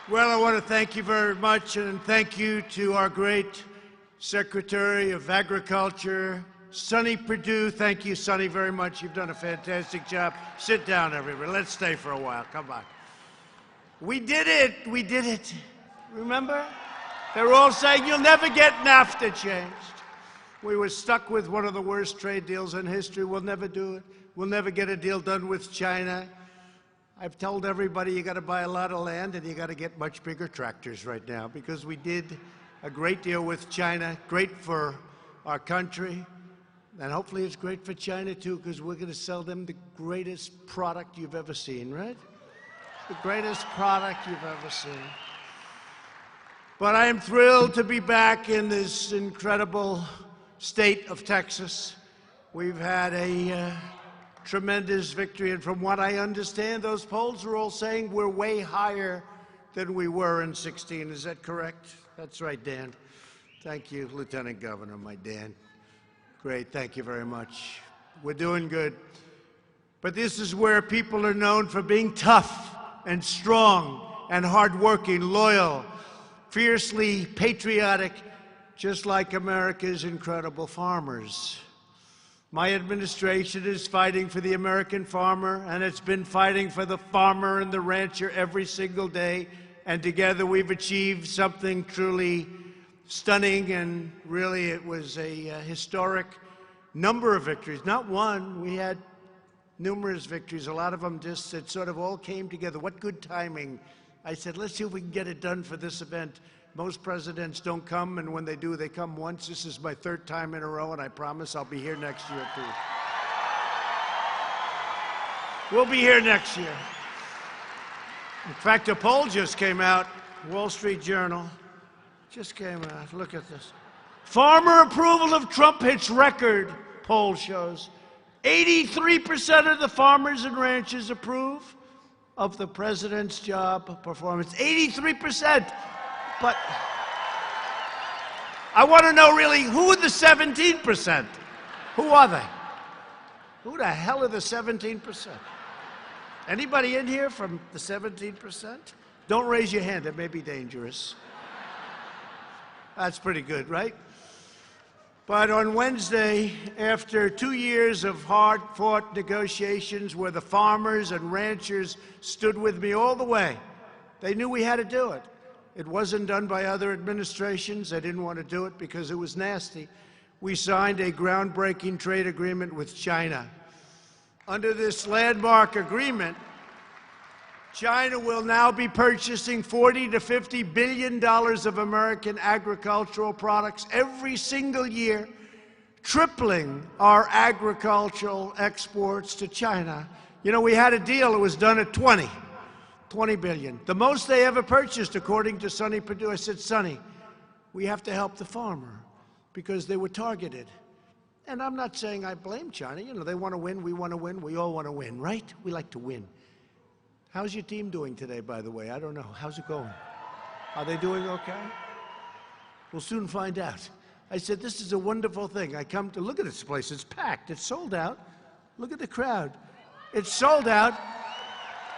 Well, I want to thank you very much, and thank you to our great Secretary of Agriculture, Sonny Perdue. Thank you, Sonny, very much. You've done a fantastic job. Sit down, everybody. Let's stay for a while. Come on. We did it. We did it. Remember? They were all saying, you'll never get NAFTA changed. We were stuck with one of the worst trade deals in history. We'll never do it. We'll never get a deal done with China. I've told everybody you got to buy a lot of land and you got to get much bigger tractors right now, because we did a great deal with China, great for our country, and hopefully it's great for China too, because we're going to sell them the greatest product you've ever seen, right? The greatest product you've ever seen. But I am thrilled to be back in this incredible state of Texas. We've had a tremendous victory, and from what I understand, those polls are all saying we're way higher than we were in 16. Is that correct? That's right, Dan. Thank you, Lieutenant Governor, my Dan. Great, thank you very much. We're doing good. But this is where people are known for being tough and strong and hardworking, loyal, fiercely patriotic, just like America's incredible farmers. My administration is fighting for the American farmer, and it's been fighting for the farmer and the rancher every single day. And together we've achieved something truly stunning, and really it was a historic number of victories. Not one, we had numerous victories. A lot of them just, it sort of all came together. What good timing. I said, let's see if we can get it done for this event. Most presidents don't come, and when they do, they come once. This is my third time in a row, and I promise I'll be here next year, too. We'll be here next year. In fact, a poll just came out, Wall Street Journal, just came out. Look at this. Farmer approval of Trump hits record, poll shows. 83% of the farmers and ranchers approve of the president's job performance. 83%. But I want to know really, who are the 17%? Who are they? Who the hell are the 17%? Anybody in here from the 17%? Don't raise your hand, it may be dangerous. That's pretty good, right? But on Wednesday, after 2 years of hard-fought negotiations where the farmers and ranchers stood with me all the way, they knew we had to do it. It wasn't done by other administrations. They didn't want to do it because it was nasty. We signed a groundbreaking trade agreement with China. Under this landmark agreement, China will now be purchasing $40 to $50 billion of American agricultural products every single year, tripling our agricultural exports to China. You know, we had a deal, it was done at 20 billion. The most they ever purchased, according to Sonny Perdue. I said, Sonny, we have to help the farmer because they were targeted. And I'm not saying I blame China. You know, they want to win, we want to win, we all want to win, right? We like to win. How's your team doing today, by the way? I don't know. How's it going? Are they doing okay? We'll soon find out. I said, this is a wonderful thing. I come to look at this place. It's packed. It's sold out. Look at the crowd. It's sold out.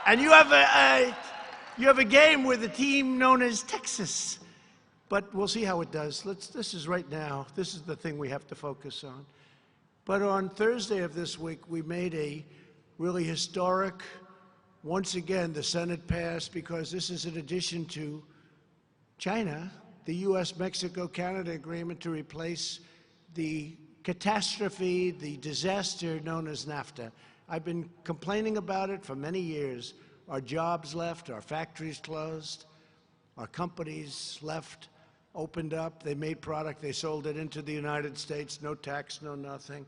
And you have a game with a team known as Texas. But we'll see how it does. This is right now. This is the thing we have to focus on. But on Thursday of this week, we made a really historic, once again, the Senate passed, because this is in addition to China, the U.S.-Mexico-Canada agreement to replace the catastrophe, the disaster known as NAFTA. I've been complaining about it for many years. Our jobs left, our factories closed, our companies left, opened up, they made product, they sold it into the United States, no tax, no nothing.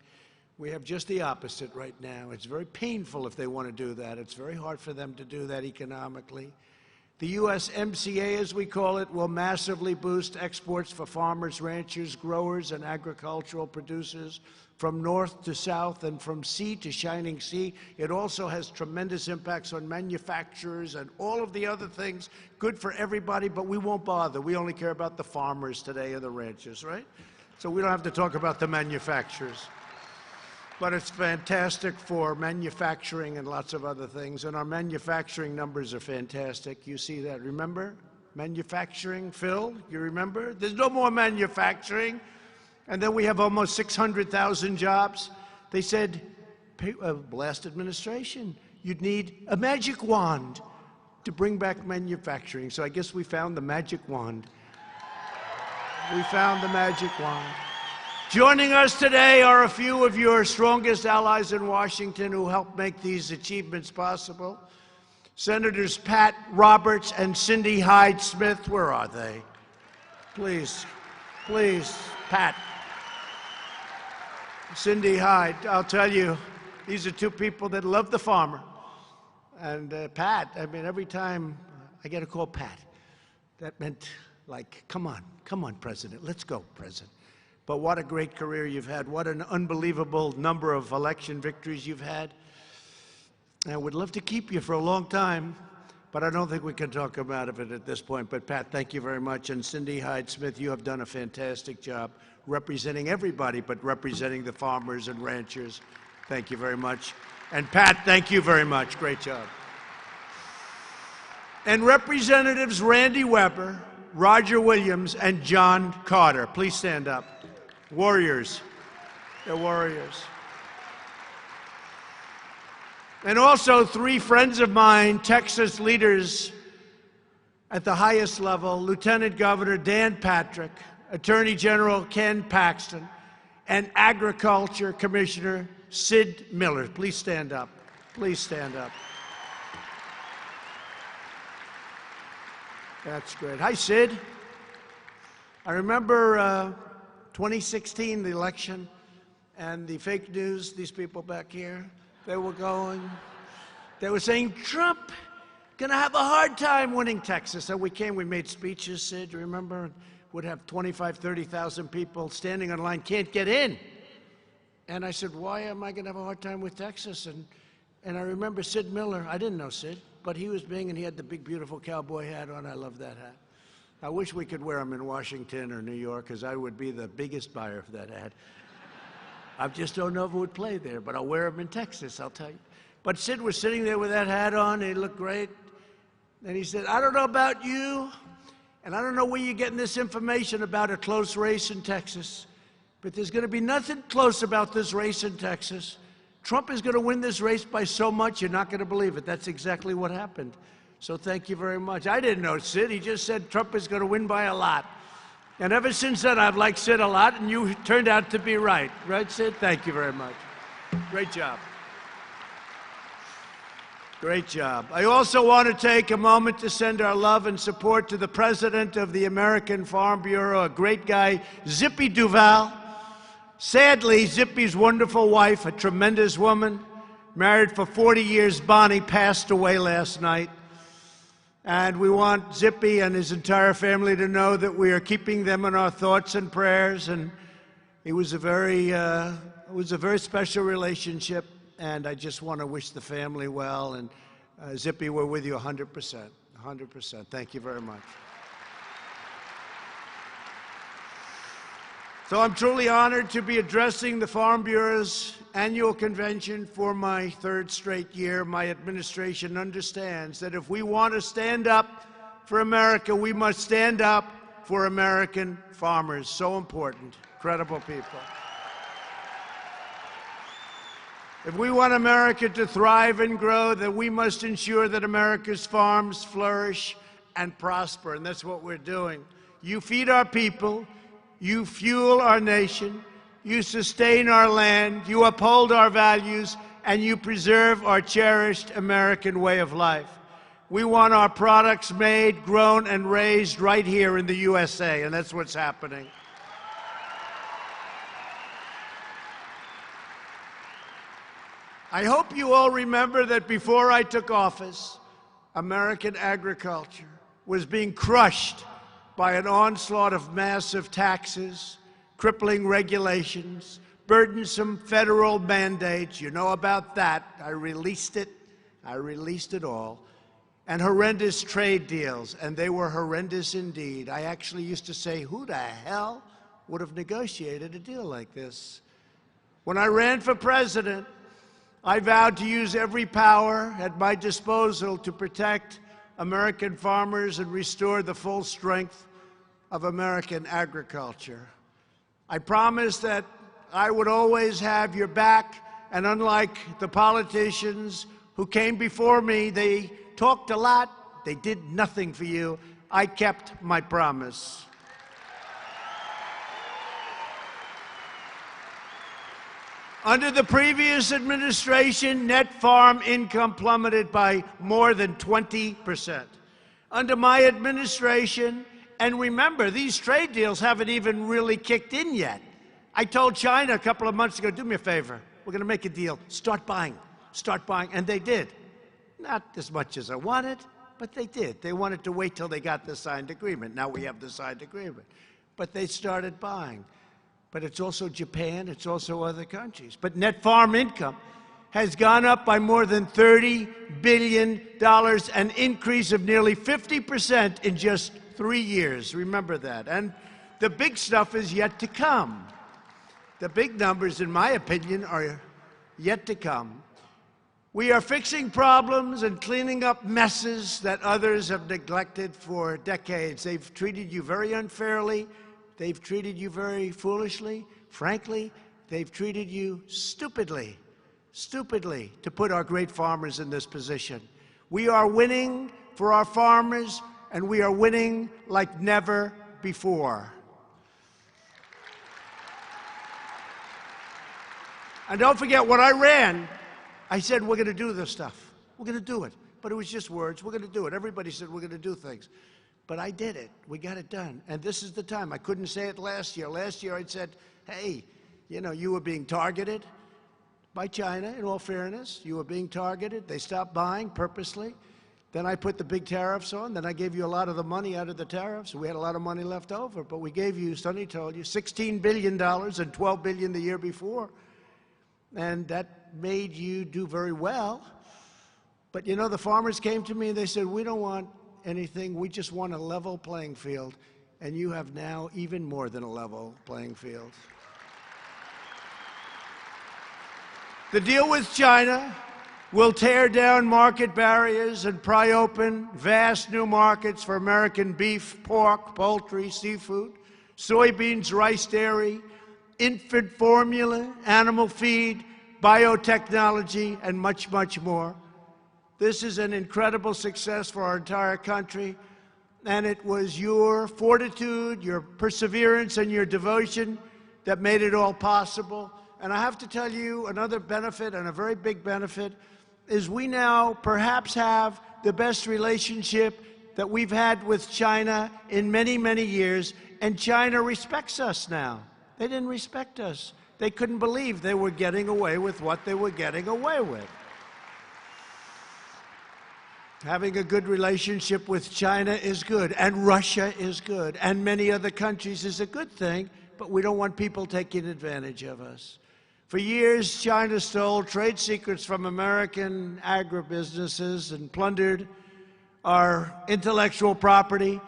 We have just the opposite right now. It's very painful if they want to do that. It's very hard for them to do that economically. The USMCA, as we call it, will massively boost exports for farmers, ranchers, growers, and agricultural producers from north to south and from sea to shining sea. It also has tremendous impacts on manufacturers and all of the other things. Good for everybody, but we won't bother. We only care about the farmers today and the ranchers, right? So we don't have to talk about the manufacturers. But it's fantastic for manufacturing and lots of other things. And our manufacturing numbers are fantastic. You see that, remember? Manufacturing, Phil, you remember? There's no more manufacturing. And then we have almost 600,000 jobs. They said, last administration, you'd need a magic wand to bring back manufacturing. So I guess we found the magic wand. We found the magic wand. Joining us today are a few of your strongest allies in Washington who helped make these achievements possible. Senators Pat Roberts and Cindy Hyde-Smith, where are they? Please, please, Pat. Cindy Hyde, I'll tell you, these are two people that love the farmer. And Pat, I mean, every time I get a call, Pat, that meant like, come on, President, let's go, President. But what a great career you've had. What an unbelievable number of election victories you've had. And I would love to keep you for a long time, but I don't think we can talk about it at this point. But Pat, thank you very much. And Cindy Hyde-Smith, you have done a fantastic job representing everybody, but representing the farmers and ranchers. Thank you very much. And Pat, thank you very much. Great job. And Representatives Randy Weber, Roger Williams, and John Carter, please stand up. Warriors. They're warriors. And also 3 friends of mine, Texas leaders at the highest level, Lieutenant Governor Dan Patrick, Attorney General Ken Paxton, and Agriculture Commissioner Sid Miller. Please stand up. Please stand up. That's great. Hi, Sid. I remember 2016, the election, and the fake news, these people back here, they were saying, Trump gonna have a hard time winning Texas. And we made speeches, Sid, you remember? Would have 25, 30,000 people standing in line, can't get in. And I said, why am I gonna have a hard time with Texas? And I remember Sid Miller, I didn't know Sid, but he was big and he had the big, beautiful cowboy hat on. I love that hat. I wish we could wear them in Washington or New York, because I would be the biggest buyer for that hat. I just don't know if it would play there, but I'll wear them in Texas, I'll tell you. But Sid was sitting there with that hat on, and he looked great. And he said, I don't know about you, and I don't know where you're getting this information about a close race in Texas, but there's going to be nothing close about this race in Texas. Trump is going to win this race by so much, you're not going to believe it. That's exactly what happened. So thank you very much. I didn't know Sid. He just said Trump is going to win by a lot. And ever since then, I've liked Sid a lot, and you turned out to be right. Right, Sid? Thank you very much. Great job. Great job. I also want to take a moment to send our love and support to the president of the American Farm Bureau, a great guy, Zippy Duval. Sadly, Zippy's wonderful wife, a tremendous woman, married for 40 years, Bonnie, passed away last night. And we want Zippy and his entire family to know that we are keeping them in our thoughts and prayers. And it was a very special relationship. And I just want to wish the family well. And Zippy, we're with you 100%. 100%. Thank you very much. So I'm truly honored to be addressing the Farm Bureau's annual convention for my 3rd straight year. My administration understands that if we want to stand up for America, we must stand up for American farmers. So important. Incredible people. If we want America to thrive and grow, then we must ensure that America's farms flourish and prosper, and that's what we're doing. You feed our people, you fuel our nation, you sustain our land, you uphold our values, and you preserve our cherished American way of life. We want our products made, grown, and raised right here in the USA, and that's what's happening. I hope you all remember that before I took office, American agriculture was being crushed by an onslaught of massive taxes, crippling regulations, burdensome federal mandates. You know about that. I released it all. And horrendous trade deals, and they were horrendous indeed. I actually used to say, who the hell would have negotiated a deal like this? When I ran for president, I vowed to use every power at my disposal to protect American farmers and restore the full strength of American agriculture. I promised that I would always have your back, and unlike the politicians who came before me, they talked a lot, they did nothing for you. I kept my promise. Under the previous administration, net farm income plummeted by more than 20%. Under my administration, and remember, these trade deals haven't even really kicked in yet. I told China a couple of months ago, do me a favor, we're going to make a deal. Start buying, and they did. Not as much as I wanted, but they did. They wanted to wait till they got the signed agreement. Now we have the signed agreement. But they started buying. But it's also Japan, it's also other countries. But net farm income has gone up by more than $30 billion, an increase of nearly 50% in just 3 years. Remember that. And the big stuff is yet to come. The big numbers, in my opinion, are yet to come. We are fixing problems and cleaning up messes that others have neglected for decades. They've treated you very unfairly. They've treated you very foolishly. Frankly, they've treated you stupidly to put our great farmers in this position. We are winning for our farmers, and we are winning like never before. And don't forget, when I ran, I said, we're going to do this stuff. We're going to do it. But it was just words. We're going to do it. Everybody said we're going to do things. But I did it. We got it done. And this is the time. I couldn't say it last year. Last year I said, hey, you know, you were being targeted by China, in all fairness. You were being targeted. They stopped buying purposely. Then I put the big tariffs on. Then I gave you a lot of the money out of the tariffs. We had a lot of money left over. But we gave you, Sonny told you, $16 billion and $12 billion the year before. And that made you do very well. But, you know, the farmers came to me and they said, we don't want anything. We just want a level playing field. And you have now even more than a level playing field. The deal with China will tear down market barriers and pry open vast new markets for American beef, pork, poultry, seafood, soybeans, rice, dairy, infant formula, animal feed, biotechnology, and much, much more. This is an incredible success for our entire country, and it was your fortitude, your perseverance, and your devotion that made it all possible. And I have to tell you, another benefit, and a very big benefit, is we now perhaps have the best relationship that we've had with China in many, many years, and China respects us now. They didn't respect us. They couldn't believe they were getting away with what they were getting away with. Having a good relationship with China is good, and Russia is good, and many other countries is a good thing, but we don't want people taking advantage of us. For years, China stole trade secrets from American agribusinesses and plundered our intellectual property,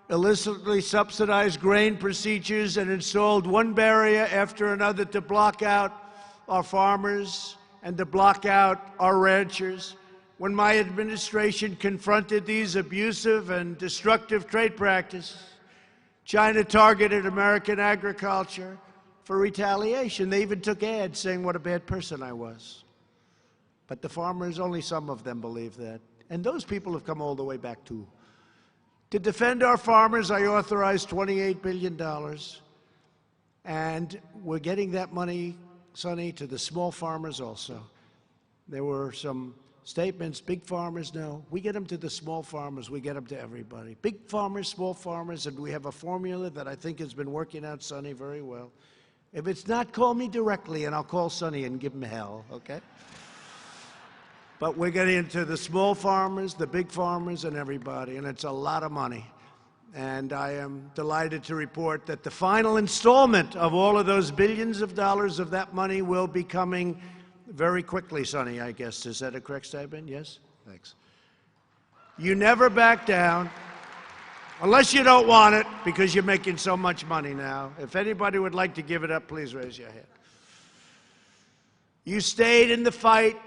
illicitly subsidized grain procedures, and installed one barrier after another to block out our farmers and to block out our ranchers. When my administration confronted these abusive and destructive trade practices, China targeted American agriculture for retaliation. They even took ads saying what a bad person I was. But the farmers, only some of them believe that. And those people have come all the way back too. To defend our farmers, I authorized $28 billion. And we're getting that money, Sonny, to the small farmers also. There were some statements, big farmers, no. We get them to the small farmers, we get them to everybody. Big farmers, small farmers, and we have a formula that I think has been working out, Sonny, very well. If it's not, call me directly, and I'll call Sonny and give him hell, okay? But we're getting into the small farmers, the big farmers, and everybody, and it's a lot of money. And I am delighted to report that the final installment of all of those billions of dollars of that money will be coming very quickly, Sonny, I guess. Is that a correct statement? Yes? Thanks. You never back down, unless you don't want it, because you're making so much money now. If anybody would like to give it up, please raise your hand. You stayed in the fight.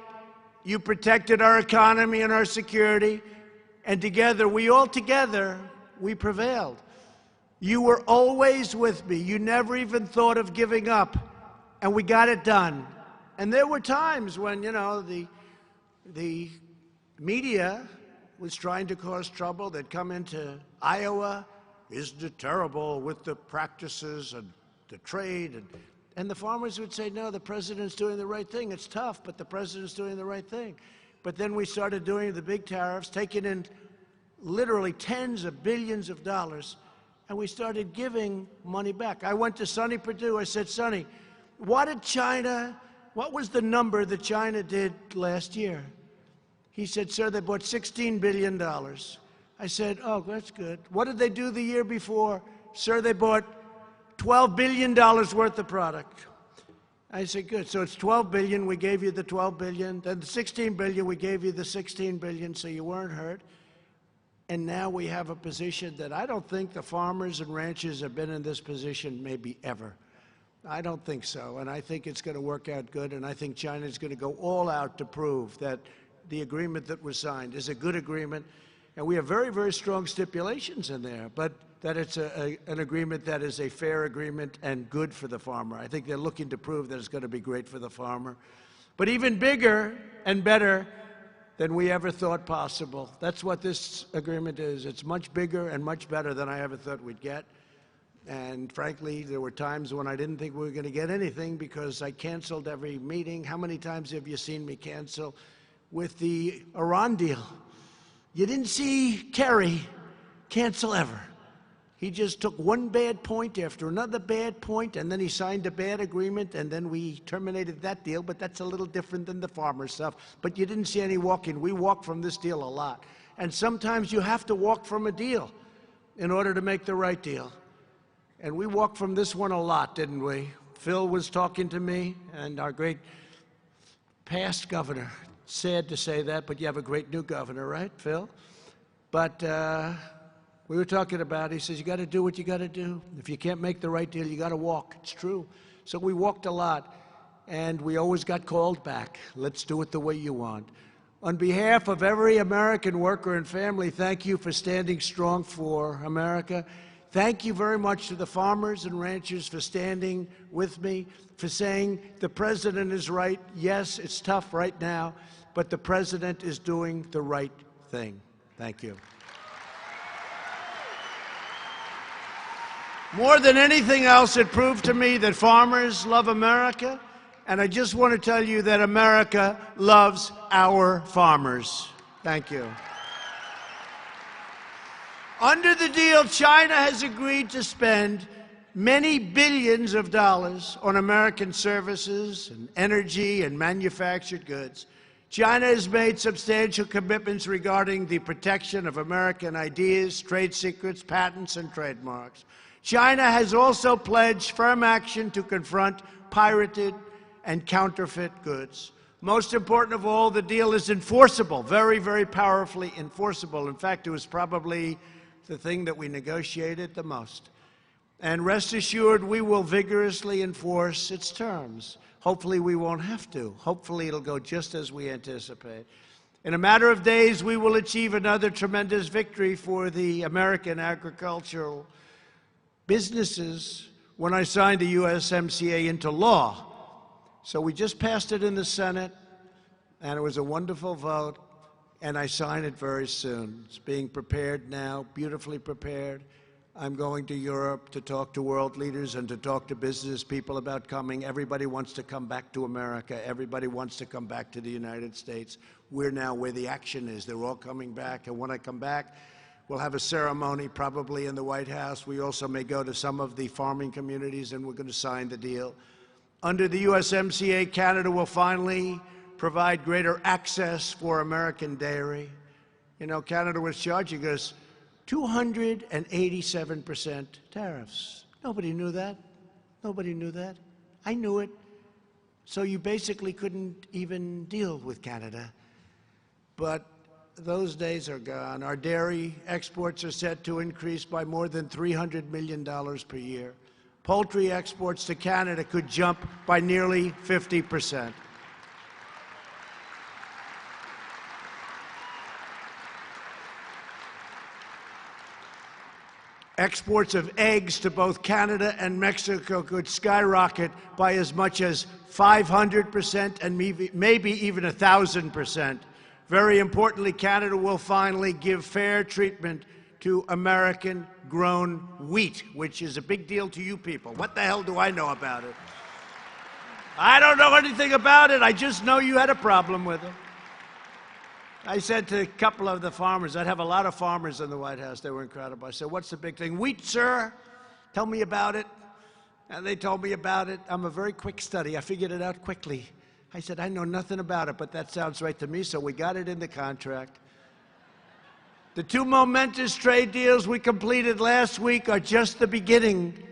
You protected our economy and our security. And together, we prevailed. You were always with me. You never even thought of giving up. And we got it done. And there were times when, you know, the media was trying to cause trouble. They'd come into Iowa. Isn't it terrible with the practices and the trade? And the farmers would say, no, the president's doing the right thing. It's tough, but the president's doing the right thing. But then we started doing the big tariffs, taking in literally tens of billions of dollars, and we started giving money back. I went to Sonny Perdue. I said, Sonny, what was the number that China did last year? He said, sir, they bought $16 billion. I said, oh, that's good. What did they do the year before? Sir, they bought $12 billion worth of product. I said, good. So it's $12 billion. We gave you the $12 billion. Then the $16 billion, we gave you the $16 billion, so you weren't hurt. And now we have a position that I don't think the farmers and ranchers have been in this position maybe ever. I don't think so. And I think it's going to work out good. And I think China's going to go all out to prove that the agreement that was signed is a good agreement. And we have very, very strong stipulations in there, but that it's an agreement that is a fair agreement and good for the farmer. I think they're looking to prove that it's going to be great for the farmer. But even bigger and better than we ever thought possible. That's what this agreement is. It's much bigger and much better than I ever thought we'd get. And frankly, there were times when I didn't think we were going to get anything because I canceled every meeting. How many times have you seen me cancel with the Iran deal? You didn't see Kerry cancel ever. He just took one bad point after another bad point, and then he signed a bad agreement, and then we terminated that deal, but that's a little different than the farmer stuff. But you didn't see any walking. We walked from this deal a lot. And sometimes you have to walk from a deal in order to make the right deal. And we walked from this one a lot, didn't we? Phil was talking to me, and our great past governor. Sad to say that, but you have a great new governor, right, Phil? But we were talking about, he says, you got to do what you got to do. If you can't make the right deal, you got to walk. It's true. So we walked a lot, and we always got called back. Let's do it the way you want. On behalf of every American worker and family, thank you for standing strong for America. Thank you very much to the farmers and ranchers for standing with me, for saying the president is right. Yes, it's tough right now, but the president is doing the right thing. Thank you. More than anything else, it proved to me that farmers love America, and I just want to tell you that America loves our farmers. Thank you. Under the deal, China has agreed to spend many billions of dollars on American services and energy and manufactured goods. China has made substantial commitments regarding the protection of American ideas, trade secrets, patents, and trademarks. China has also pledged firm action to confront pirated and counterfeit goods. Most important of all, the deal is enforceable, very, very powerfully enforceable. In fact, it was probably the thing that we negotiated the most. And rest assured, we will vigorously enforce its terms. Hopefully, we won't have to. Hopefully, it'll go just as we anticipate. In a matter of days, we will achieve another tremendous victory for the American agricultural businesses when I signed the USMCA into law. So we just passed it in the Senate, and it was a wonderful vote, and I sign it very soon. It's being prepared now, beautifully prepared. I'm going to Europe to talk to world leaders and to talk to business people about coming. Everybody wants to come back to America. Everybody wants to come back to the United States. We're now where the action is. They're all coming back, and when I come back, we'll have a ceremony probably in the White House. We also may go to some of the farming communities, and we're going to sign the deal. Under the USMCA, Canada will finally provide greater access for American dairy. You know, Canada was charging us 287% tariffs. Nobody knew that. Nobody knew that. I knew it. So you basically couldn't even deal with Canada. But those days are gone. Our dairy exports are set to increase by more than $300 million per year. Poultry exports to Canada could jump by nearly 50%. Exports of eggs to both Canada and Mexico could skyrocket by as much as 500% and maybe even 1,000%. Very importantly, Canada will finally give fair treatment to American-grown wheat, which is a big deal to you people. What the hell do I know about it? I don't know anything about it. I just know you had a problem with it. I said to a couple of the farmers, I'd have a lot of farmers in the White House. They were incredible. I said, what's the big thing? Wheat, sir. Tell me about it. And they told me about it. I'm a very quick study. I figured it out quickly. I said, I know nothing about it, but that sounds right to me, so we got it in the contract. The two momentous trade deals we completed last week are just the beginning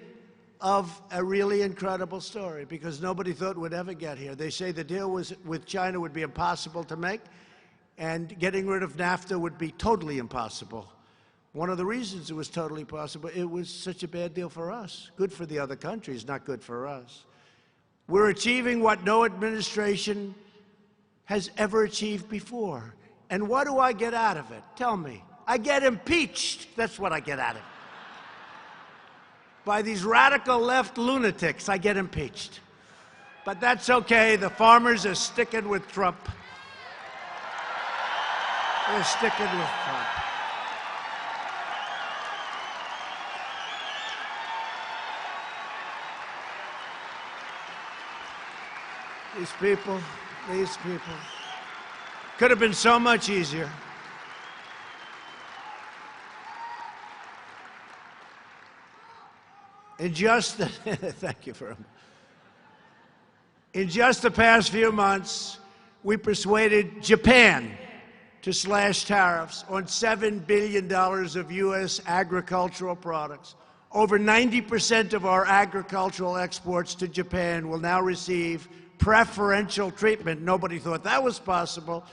of a really incredible story, because nobody thought we'd ever get here. They say the deal with China would be impossible to make, and getting rid of NAFTA would be totally impossible. One of the reasons it was totally possible, it was such a bad deal for us. Good for the other countries, not good for us. We're achieving what no administration has ever achieved before. And what do I get out of it? Tell me. I get impeached. That's what I get out of it. By these radical left lunatics, I get impeached. But that's okay. The farmers are sticking with Trump. They're sticking with Trump. These people. Could have been so much easier. In just the, thank you very much. In just the past few months, we persuaded Japan to slash tariffs on $7 billion of U.S. agricultural products. Over 90% of our agricultural exports to Japan will now receive preferential treatment. Nobody thought that was possible.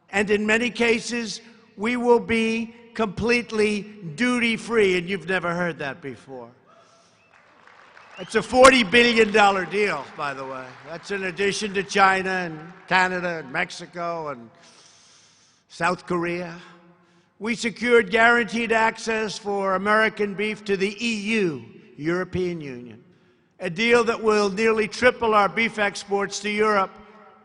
And in many cases, we will be completely duty-free, and you've never heard that before. It's a $40 billion deal, by the way. That's in addition to China and Canada and Mexico and South Korea. We secured guaranteed access for American beef to the EU, European Union, a deal that will nearly triple our beef exports to Europe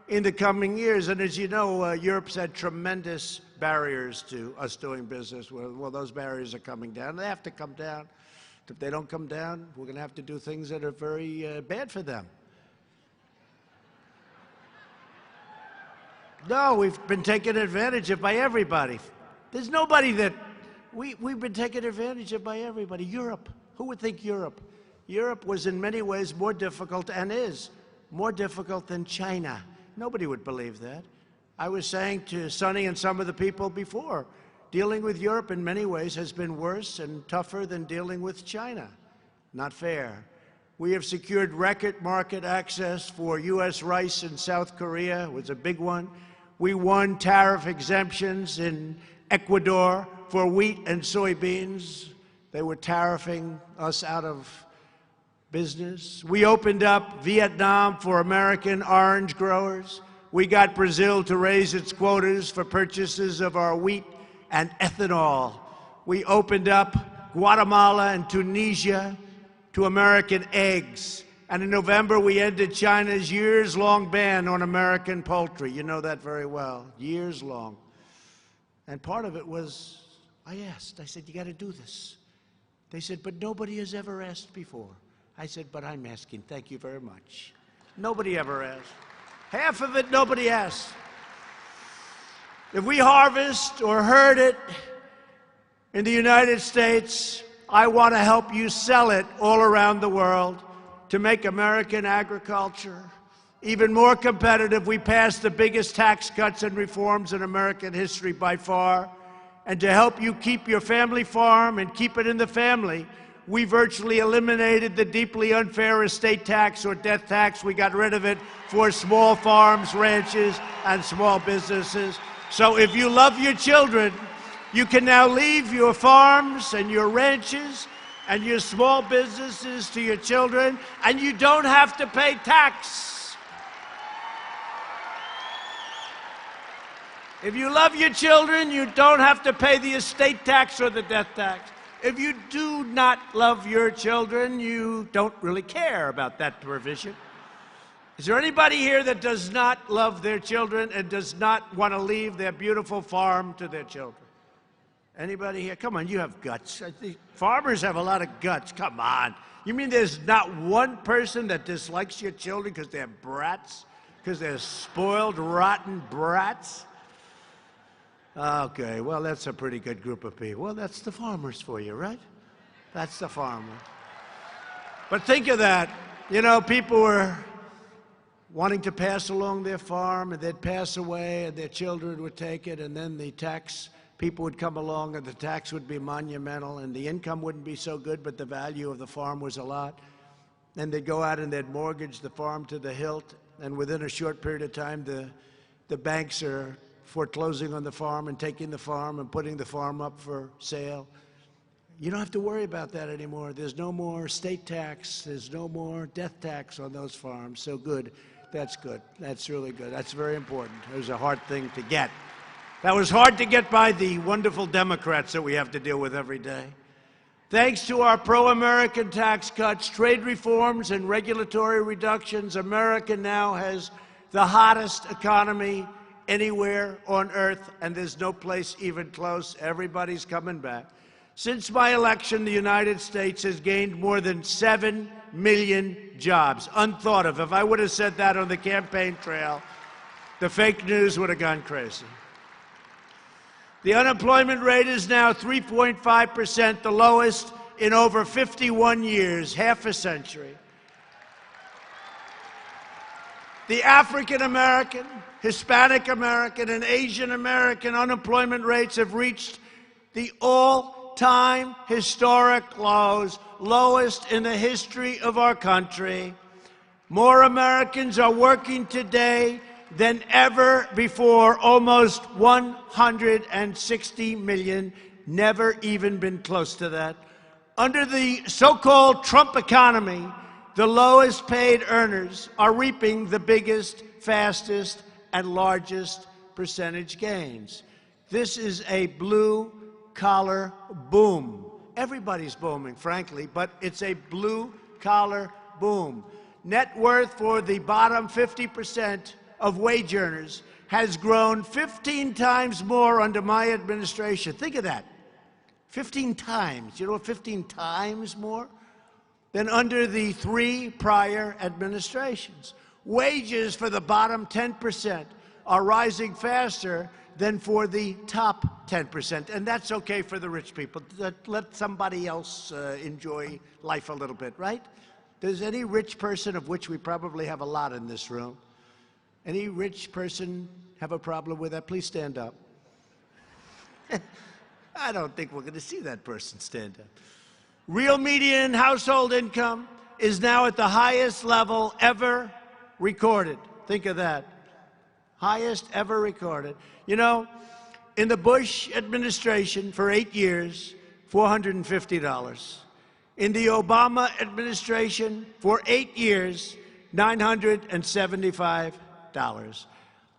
in the coming years. And as you know, Europe's had tremendous barriers to us doing business. Well, those barriers are coming down. They have to come down. If they don't come down, we're going to have to do things that are very bad for them. No, we've been taken advantage of by everybody. There's nobody that we've been taken advantage of by everybody. Europe. Who would think Europe? Europe was in many ways more difficult, and is more difficult than China. Nobody would believe that. I was saying to Sonny and some of the people before, dealing with Europe in many ways has been worse and tougher than dealing with China. Not fair. We have secured record market access for U.S. rice in South Korea. It was a big one. We won tariff exemptions in Ecuador for wheat and soybeans. They were tariffing us out of business. We opened up Vietnam for American orange growers. We got Brazil to raise its quotas for purchases of our wheat and ethanol. We opened up Guatemala and Tunisia to American eggs. And in November, we ended China's years-long ban on American poultry. You know that very well, years long. And part of it was, I said, you got to do this. They said, but nobody has ever asked before. I said, but I'm asking. Thank you very much. Nobody ever asked. Half of it, nobody asked. If we harvest or herd it in the United States, I want to help you sell it all around the world to make American agriculture even more competitive. We passed the biggest tax cuts and reforms in American history by far. And to help you keep your family farm and keep it in the family, we virtually eliminated the deeply unfair estate tax or death tax. We got rid of it for small farms, ranches, and small businesses. So if you love your children, you can now leave your farms and your ranches and your small businesses to your children, and you don't have to pay tax. If you love your children, you don't have to pay the estate tax or the death tax. If you do not love your children, you don't really care about that provision. Is there anybody here that does not love their children and does not want to leave their beautiful farm to their children? Anybody here? Come on, you have guts. I think farmers have a lot of guts. Come on. You mean there's not one person that dislikes your children because they're brats? Because they're spoiled, rotten brats? Okay, well, that's a pretty good group of people. Well, that's the farmers for you, right? That's the farmer. But think of that. You know, people were wanting to pass along their farm, and they'd pass away, and their children would take it, and then the tax people would come along, and the tax would be monumental, and the income wouldn't be so good, but the value of the farm was a lot. And they'd go out and they'd mortgage the farm to the hilt, and within a short period of time, the banks are foreclosing on the farm and taking the farm and putting the farm up for sale. You don't have to worry about that anymore. There's no more state tax. There's no more death tax on those farms. So good. That's good. That's really good. That's very important. It was a hard thing to get. That was hard to get by the wonderful Democrats that we have to deal with every day. Thanks to our pro-American tax cuts, trade reforms, and regulatory reductions, America now has the hottest economy anywhere on earth, and there's no place even close. Everybody's coming back. Since my election, the United States has gained more than 7 million jobs. Unthought of. If I would have said that on the campaign trail, the fake news would have gone crazy. The unemployment rate is now 3.5%, the lowest in over 51 years, half a century. The African American, Hispanic American, and Asian American unemployment rates have reached the all-time historic lows, lowest in the history of our country. More Americans are working today than ever before, almost 160 million, never even been close to that. Under the so-called Trump economy, the lowest paid earners are reaping the biggest, fastest, and largest percentage gains. This is a blue-collar boom. Everybody's booming, frankly, but it's a blue-collar boom. Net worth for the bottom 50% of wage earners has grown 15 times more under my administration. Think of that. 15 times. You know what 15 times more? Than under the 3 prior administrations. Wages for the bottom 10% are rising faster than for the top 10%. And that's okay for the rich people. Let somebody else enjoy life a little bit, right? Does any rich person, of which we probably have a lot in this room, any rich person have a problem with that? Please stand up. I don't think we're going to see that person stand up. Real median household income is now at the highest level ever recorded. Think of that. Highest ever recorded. You know, in the Bush administration for 8 years, $450. In the Obama administration for 8 years, $975.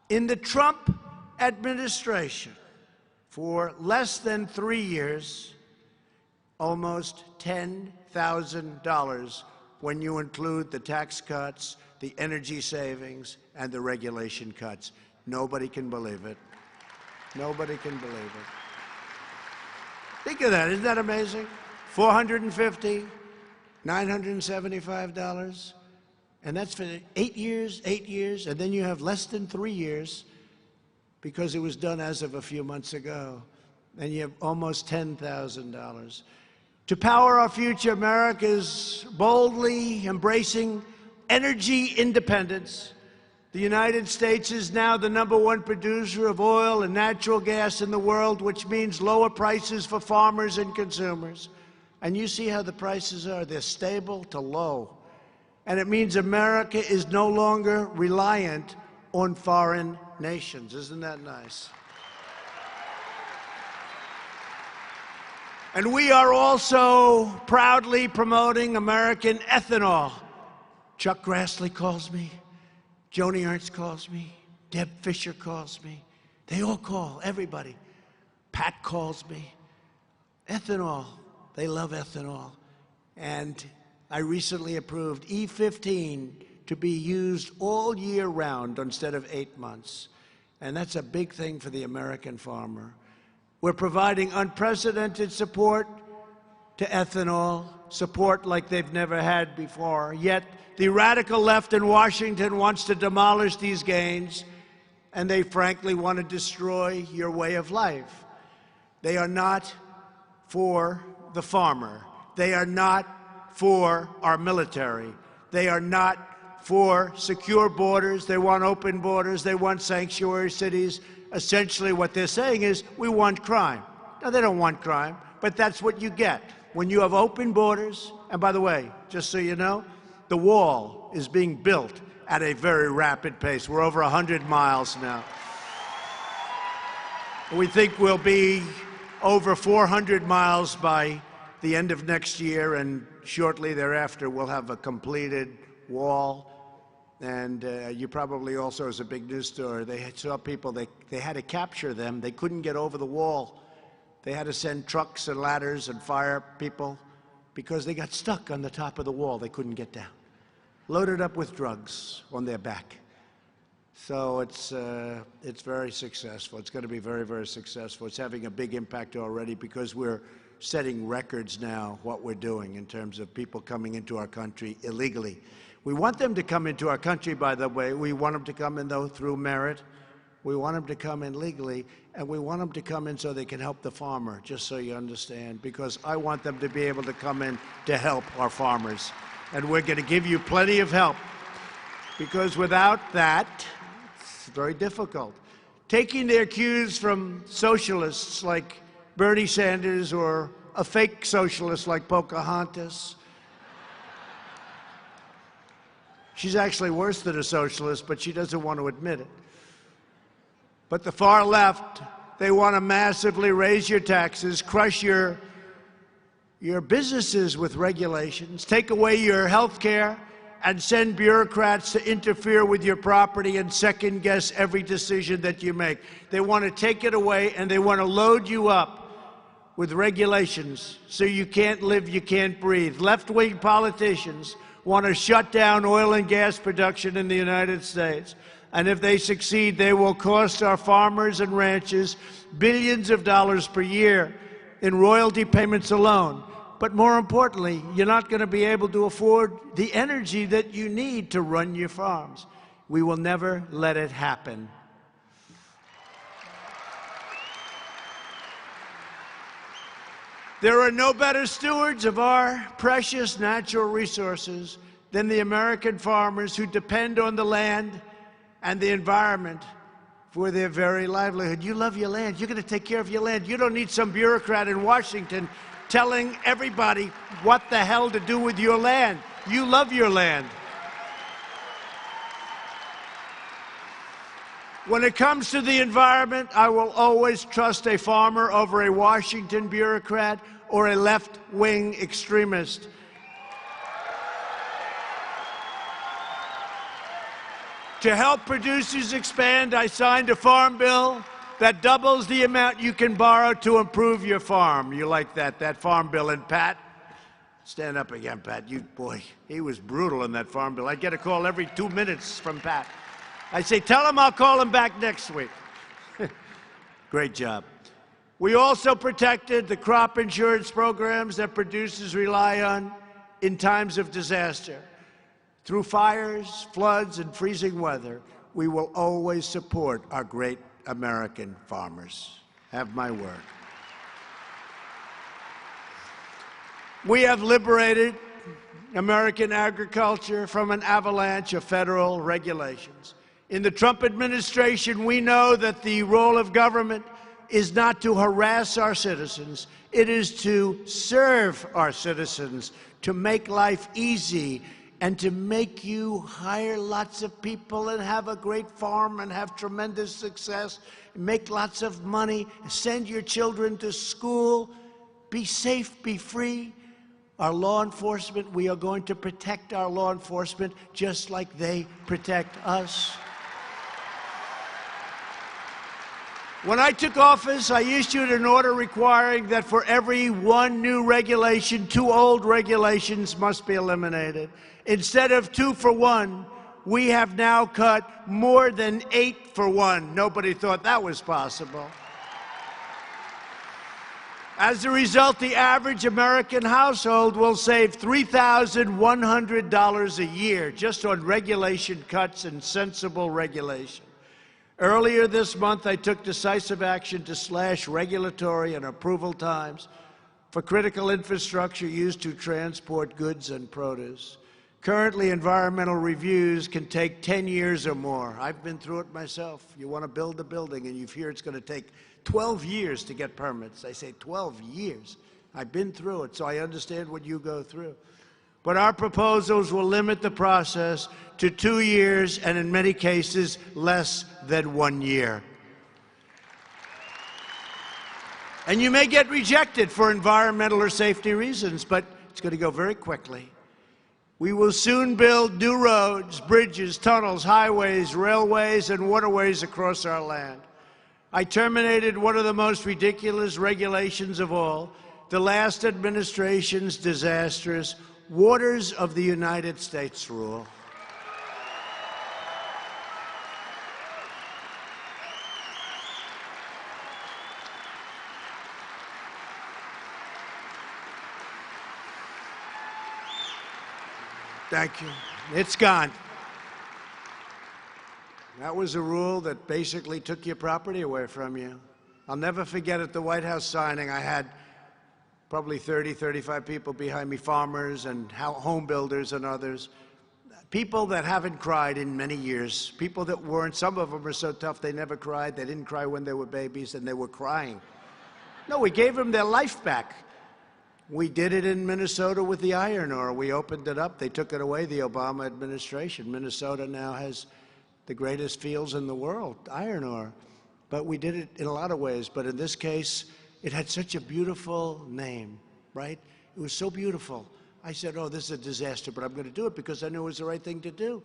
In the Trump administration for less than 3 years, almost $10,000 when you include the tax cuts, the energy savings, and the regulation cuts. Nobody can believe it. Nobody can believe it. Think of that. Isn't that amazing? $450, $975. And that's for 8 years, and then you have less than 3 years because it was done as of a few months ago, and you have almost $10,000. To power our future, America is boldly embracing energy independence. The United States is now the #1 producer of oil and natural gas in the world, which means lower prices for farmers and consumers. And you see how the prices are. They're stable to low. And it means America is no longer reliant on foreign nations. Isn't that nice? And we are also proudly promoting American ethanol. Chuck Grassley calls me. Joni Ernst calls me. Deb Fisher calls me. They all call, everybody. Pat calls me. Ethanol. They love ethanol. And I recently approved E15 to be used all year round instead of 8 months. And that's a big thing for the American farmer. We're providing unprecedented support to ethanol, support like they've never had before. Yet the radical left in Washington wants to demolish these gains, and they frankly want to destroy your way of life. They are not for the farmer. They are not for our military. They are not for secure borders. They want open borders. They want sanctuary cities. Essentially what they're saying is, we want crime. No, they don't want crime, but that's what you get when you have open borders. And by the way, just so you know, the wall is being built at a very rapid pace. We're over 100 miles now. We think we'll be over 400 miles by the end of next year, and shortly thereafter we'll have a completed wall. And you probably also, as a big news story, they saw people, they had to capture them. They couldn't get over the wall. They had to send trucks and ladders and fire people because they got stuck on the top of the wall. They couldn't get down. Loaded up with drugs on their back. So it's very successful. It's going to be very, very successful. It's having a big impact already because we're setting records now, what we're doing in terms of people coming into our country illegally. We want them to come into our country, by the way. We want them to come in, though, through merit. We want them to come in legally, and we want them to come in so they can help the farmer, just so you understand, because I want them to be able to come in to help our farmers. And we're going to give you plenty of help, because without that, it's very difficult. Taking their cues from socialists like Bernie Sanders or a fake socialist like Pocahontas. She's actually worse than a socialist, but she doesn't want to admit it. But the far left, they want to massively raise your taxes, crush your businesses with regulations, take away your health care, and send bureaucrats to interfere with your property and second-guess every decision that you make. They want to take it away, and they want to load you up with regulations so you can't live, you can't breathe. Left-wing politicians want to shut down oil and gas production in the United States. And if they succeed, they will cost our farmers and ranchers billions of dollars per year in royalty payments alone. But more importantly, you're not going to be able to afford the energy that you need to run your farms. We will never let it happen. There are no better stewards of our precious natural resources than the American farmers who depend on the land and the environment for their very livelihood. You love your land. You're going to take care of your land. You don't need some bureaucrat in Washington telling everybody what the hell to do with your land. You love your land. When it comes to the environment, I will always trust a farmer over a Washington bureaucrat or a left-wing extremist. To help producers expand, I signed a farm bill that doubles the amount you can borrow to improve your farm. You like that farm bill? And Pat, stand up again, Pat. Boy, he was brutal in that farm bill. I get a call every 2 minutes from Pat. I say, tell him I'll call him back next week. Great job. We also protected the crop insurance programs that producers rely on in times of disaster. Through fires, floods, and freezing weather, we will always support our great American farmers. Have my word. We have liberated American agriculture from an avalanche of federal regulations. In the Trump administration, we know that the role of government is not to harass our citizens. It is to serve our citizens, to make life easy, and to make you hire lots of people and have a great farm and have tremendous success, make lots of money, send your children to school, be safe, be free. Our law enforcement, we are going to protect our law enforcement just like they protect us. When I took office, I issued an order requiring that for every one new regulation, 2 old regulations must be eliminated. Instead of 2 for 1, we have now cut more than 8 for 1. Nobody thought that was possible. As a result, the average American household will save $3,100 a year just on regulation cuts and sensible regulation. Earlier this month, I took decisive action to slash regulatory and approval times for critical infrastructure used to transport goods and produce. Currently, environmental reviews can take 10 years or more. I've been through it myself. You want to build a building, and you hear it's going to take 12 years to get permits. I say 12 years. I've been through it, so I understand what you go through. But our proposals will limit the process to 2 years and, in many cases, less than 1 year. And you may get rejected for environmental or safety reasons, but it's going to go very quickly. We will soon build new roads, bridges, tunnels, highways, railways, and waterways across our land. I terminated one of the most ridiculous regulations of all, the last administration's disastrous Waters of the United States rule. Thank you. It's gone. That was a rule that basically took your property away from you. I'll never forget at the White House signing, I had probably 30, 35 people behind me, farmers and home builders and others, people that haven't cried in many years, people that weren't, some of them are so tough they never cried, they didn't cry when they were babies, and they were crying. No, we gave them their life back. We did it in Minnesota with the iron ore. We opened it up. They took it away, the Obama administration. Minnesota now has the greatest fields in the world, iron ore. But we did it in a lot of ways. But in this case, it had such a beautiful name, right? It was so beautiful. I said, oh, this is a disaster, but I'm going to do it because I knew it was the right thing to do.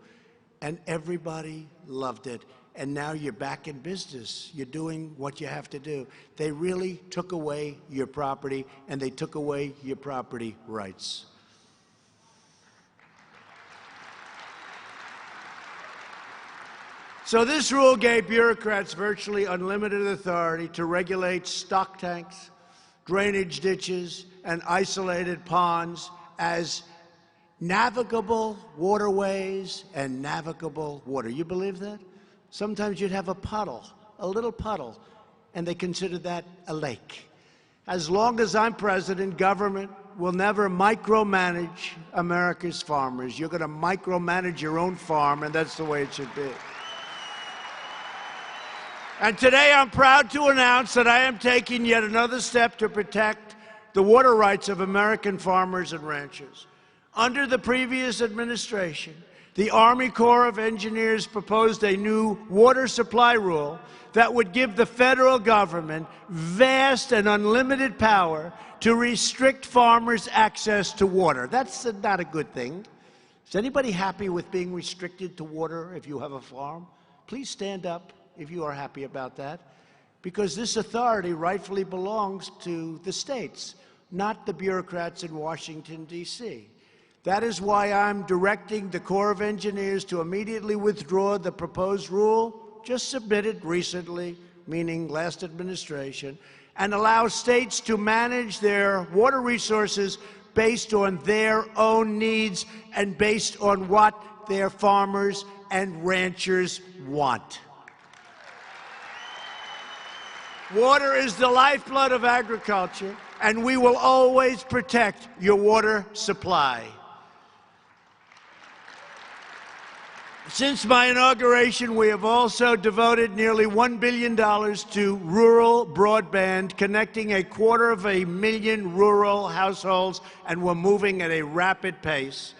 And everybody loved it. And now you're back in business. You're doing what you have to do. They really took away your property, and they took away your property rights. So this rule gave bureaucrats virtually unlimited authority to regulate stock tanks, drainage ditches, and isolated ponds as navigable waterways and navigable water. You believe that? Sometimes you'd have a puddle, a little puddle, and they considered that a lake. As long as I'm president, government will never micromanage America's farmers. You're going to micromanage your own farm, and that's the way it should be. And today I'm proud to announce that I am taking yet another step to protect the water rights of American farmers and ranchers. Under the previous administration, the Army Corps of Engineers proposed a new water supply rule that would give the federal government vast and unlimited power to restrict farmers' access to water. That's not a good thing. Is anybody happy with being restricted to water if you have a farm? Please stand up if you are happy about that, because this authority rightfully belongs to the states, not the bureaucrats in Washington, D.C. That is why I'm directing the Corps of Engineers to immediately withdraw the proposed rule, just submitted recently, meaning last administration, and allow states to manage their water resources based on their own needs and based on what their farmers and ranchers want. Water is the lifeblood of agriculture, and we will always protect your water supply. Since my inauguration, we have also devoted nearly $1 billion to rural broadband, connecting 250,000 rural households, and we're moving at a rapid pace.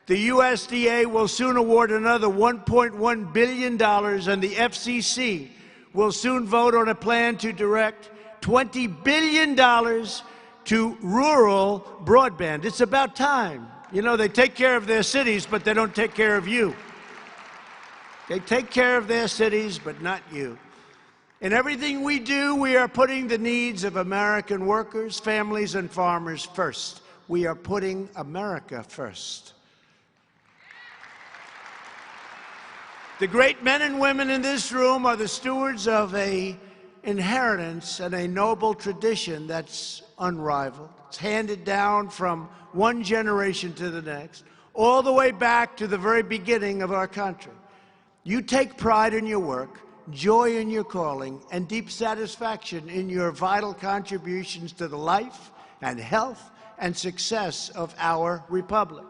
The USDA will soon award another $1.1 billion, and the FCC will soon vote on a plan to direct $20 billion to rural broadband. It's about time. You know, they take care of their cities, but they don't take care of you. They take care of their cities, but not you. In everything we do, we are putting the needs of American workers, families, and farmers first. We are putting America first. The great men and women in this room are the stewards of an inheritance and a noble tradition that's unrivaled. It's handed down from one generation to the next, all the way back to the very beginning of our country. You take pride in your work, joy in your calling, and deep satisfaction in your vital contributions to the life and health and success of our republic.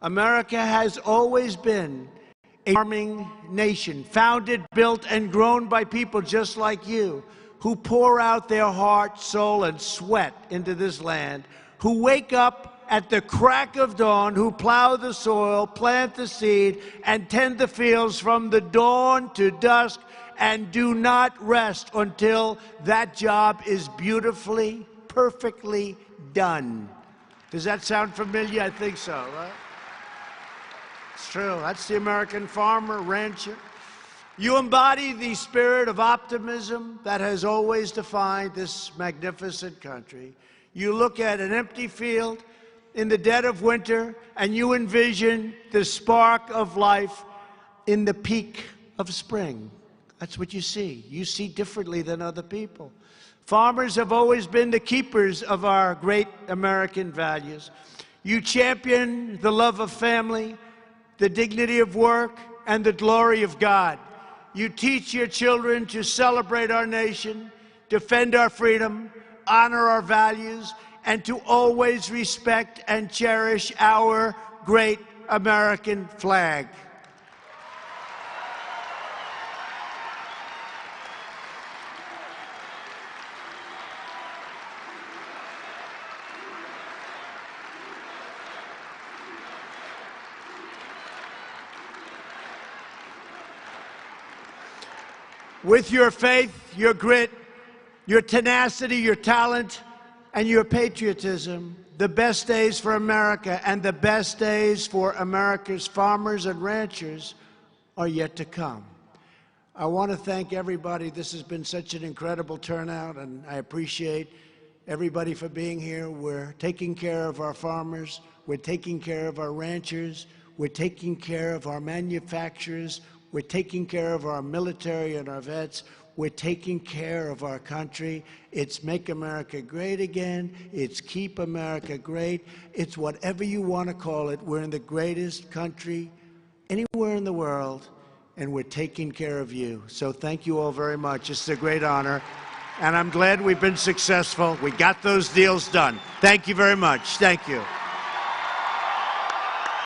America has always been a farming nation, founded, built, and grown by people just like you, who pour out their heart, soul, and sweat into this land, who wake up at the crack of dawn, who plow the soil, plant the seed, and tend the fields from the dawn to dusk, and do not rest until that job is beautifully, perfectly done. Does that sound familiar? I think so, right? It's true. That's the American farmer, rancher. You embody the spirit of optimism that has always defined this magnificent country. You look at an empty field in the dead of winter, and you envision the spark of life in the peak of spring. That's what you see. You see differently than other people. Farmers have always been the keepers of our great American values. You champion the love of family, the dignity of work, and the glory of God. You teach your children to celebrate our nation, defend our freedom, honor our values, and to always respect and cherish our great American flag. With your faith, your grit, your tenacity, your talent, and your patriotism, the best days for America and the best days for America's farmers and ranchers are yet to come. I want to thank everybody. This has been such an incredible turnout, and I appreciate everybody for being here. We're taking care of our farmers. We're taking care of our ranchers. We're taking care of our manufacturers. We're taking care of our military and our vets. We're taking care of our country. It's Make America Great Again. It's Keep America Great. It's whatever you want to call it. We're in the greatest country anywhere in the world, and we're taking care of you. So thank you all very much. It's a great honor, and I'm glad we've been successful. We got those deals done. Thank you very much. Thank you.